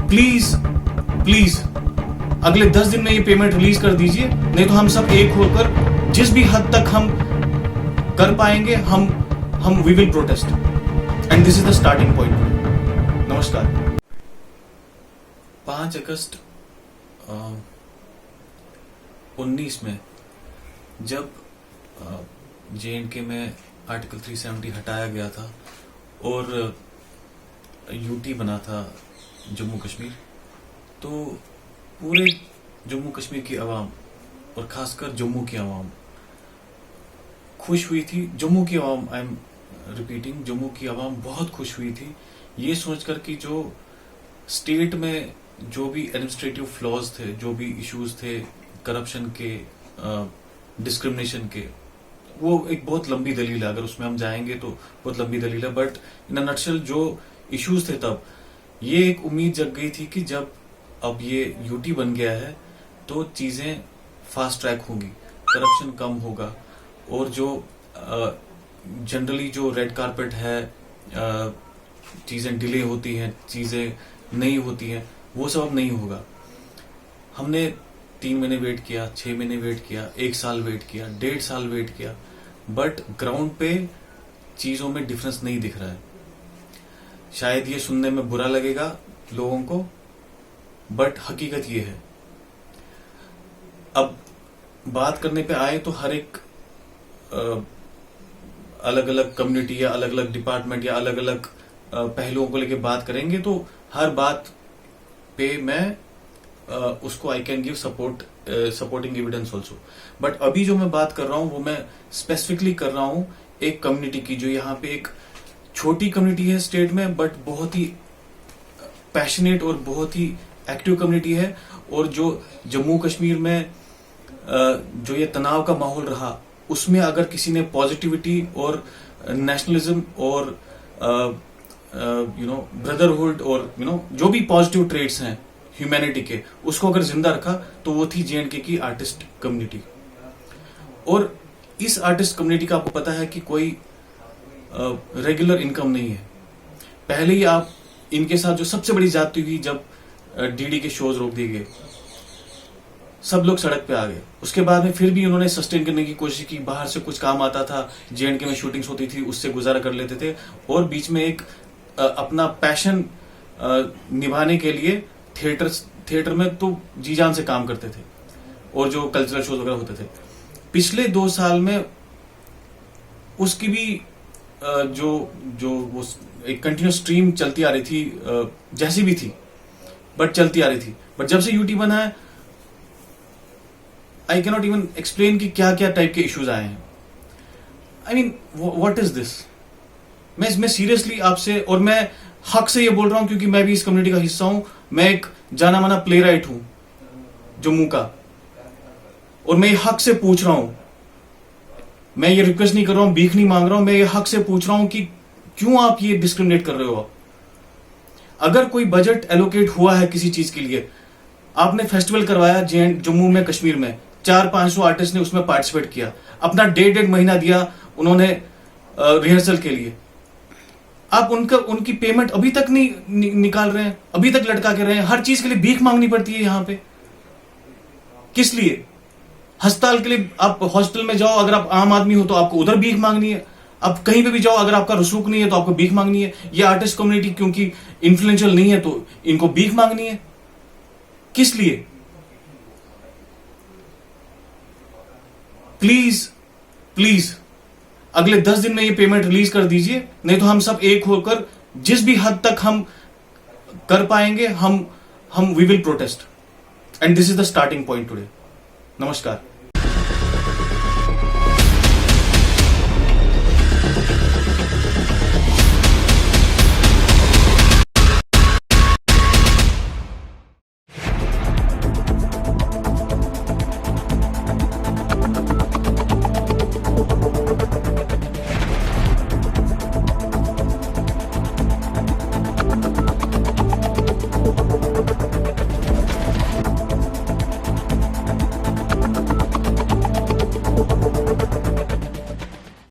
Please please अगले 10 दिन में ये पेमेंट रिलीज कर दीजिए, नहीं तो हम सब एक होकर जिस भी हद तक हम कर पाएंगे हम we will protest and this is the starting point. नमस्कार। 5 अगस्त 19 में जब JNK में आर्टिकल 370 हटाया गया था और यूटी बना था जम्मू कश्मीर, तो पूरे जम्मू कश्मीर की आवाम और खासकर जम्मू की आवाम खुश हुई थी। जम्मू की आवाम, आई एम रिपीटिंग, जम्मू की आवाम बहुत खुश हुई थी ये सोचकर कि जो स्टेट में जो भी एडमिनिस्ट्रेटिव फ्लॉज थे, जो भी इश्यूज थे करप्शन के, डिस्क्रिमिनेशन के, वो एक बहुत लंबी दलील है, अगर उसमें हम जाएंगे तो बहुत लंबी दलील है, बट इन अ नटशेल जो इश्यूज थे तब ये एक उम्मीद जग गई थी कि जब अब ये यूटी बन गया है तो चीजें फास्ट ट्रैक होंगी, करप्शन कम होगा और जो जनरली जो रेड कारपेट है, चीजें डिले होती हैं, चीजें नहीं होती हैं, वो सब अब नहीं होगा। हमने 3 महीने वेट किया, 6 महीने वेट किया, 1 साल वेट किया, 1.5 साल वेट किया, बट ग्राउंड पे चीजों में डिफरेंस नहीं दिख रहा है। शायद ये सुनने में बुरा लगेगा लोगों को, बट हकीकत ये है। अब बात करने पे आए तो हर एक अलग अलग कम्युनिटी या अलग अलग डिपार्टमेंट या अलग अलग पहलुओं को लेके बात करेंगे, तो हर बात पे मैं उसको I can give supporting evidence also, but अभी जो मैं बात कर रहा हूं वो मैं स्पेसिफिकली कर रहा हूं एक कम्युनिटी की, जो यहाँ पे एक छोटी कम्युनिटी है स्टेट में, बट बहुत ही पैशनेट और बहुत ही एक्टिव कम्युनिटी है। और जो जम्मू कश्मीर में जो ये तनाव का माहौल रहा, उसमें अगर किसी ने पॉजिटिविटी और नेशनलिज्म और ब्रदरहुड और जो भी पॉजिटिव ट्रेड्स हैं ह्यूमैनिटी के, उसको अगर जिंदा रखा तो वो थी JNK की आर्टिस्ट कम्युनिटी। और इस आर्टिस्ट कम्युनिटी का आपको पता है कि कोई रेगुलर इनकम नहीं है। पहले ही आप इनके साथ जो सबसे बड़ी ज्यादती हुई जब DD के शोज रोक दिए गए, सब लोग सड़क पे आ गए। उसके बाद में फिर भी उन्होंने सस्टेन करने की कोशिश की, बाहर से कुछ काम आता था, JNK में शूटिंग्स होती थी, उससे गुजारा कर लेते थे, और बीच में एक अपना पैशन निभाने के लिए थिएटर में तो जी जान से काम करते थे, और जो कल्चरल शोज वगैरह होते थे। पिछले 2 साल में उसकी भी जो वो एक कंटिन्यूस स्ट्रीम चलती आ रही थी, जैसी भी थी बट चलती आ रही थी, बट जब से यूटी बना है आई कैनॉट इवन एक्सप्लेन कि क्या क्या टाइप के इश्यूज आए हैं। I mean what is this. मैं सीरियसली आपसे, और मैं हक से ये बोल रहा हूं क्योंकि मैं भी इस कम्युनिटी का हिस्सा हूं, मैं एक जाना माना प्ले राइट हूं जम्मू का, और मैं ये हक से पूछ रहा हूं, मैं ये रिक्वेस्ट नहीं कर रहा हूं, भीख नहीं मांग रहा हूं, मैं ये हक से पूछ रहा हूं कि क्यों आप ये डिस्क्रिमिनेट कर रहे हो। अगर कोई बजट एलोकेट हुआ है किसी चीज के लिए, आपने फेस्टिवल करवाया जम्मू में, कश्मीर में 400-500 आर्टिस्ट ने उसमें पार्टिसिपेट किया, अपना 1.5 महीना दिया उन्होंने रिहर्सल के लिए, आप उनकी पेमेंट अभी तक नहीं निकाल रहे हैं, अभी तक लटका के रहे हैं। हर चीज के लिए भीख मांगनी पड़ती है यहां पे, किस लिए? अस्पताल के लिए आप हॉस्पिटल में जाओ, अगर आप आम आदमी हो तो आपको उधर भीख मांगनी है, आप कहीं पे भी जाओ अगर आपका रसूख नहीं है तो आपको भीख मांगनी है। ये आर्टिस्ट कम्युनिटी क्योंकि इन्फ्लुएंशियल नहीं है तो इनको भीख मांगनी है, किस लिए? प्लीज प्लीज अगले 10 दिन में ये पेमेंट रिलीज कर दीजिए, नहीं तो हम सब एक होकर जिस भी हद तक हम कर पाएंगे हम we will protest and this is the starting point today. नमस्कार।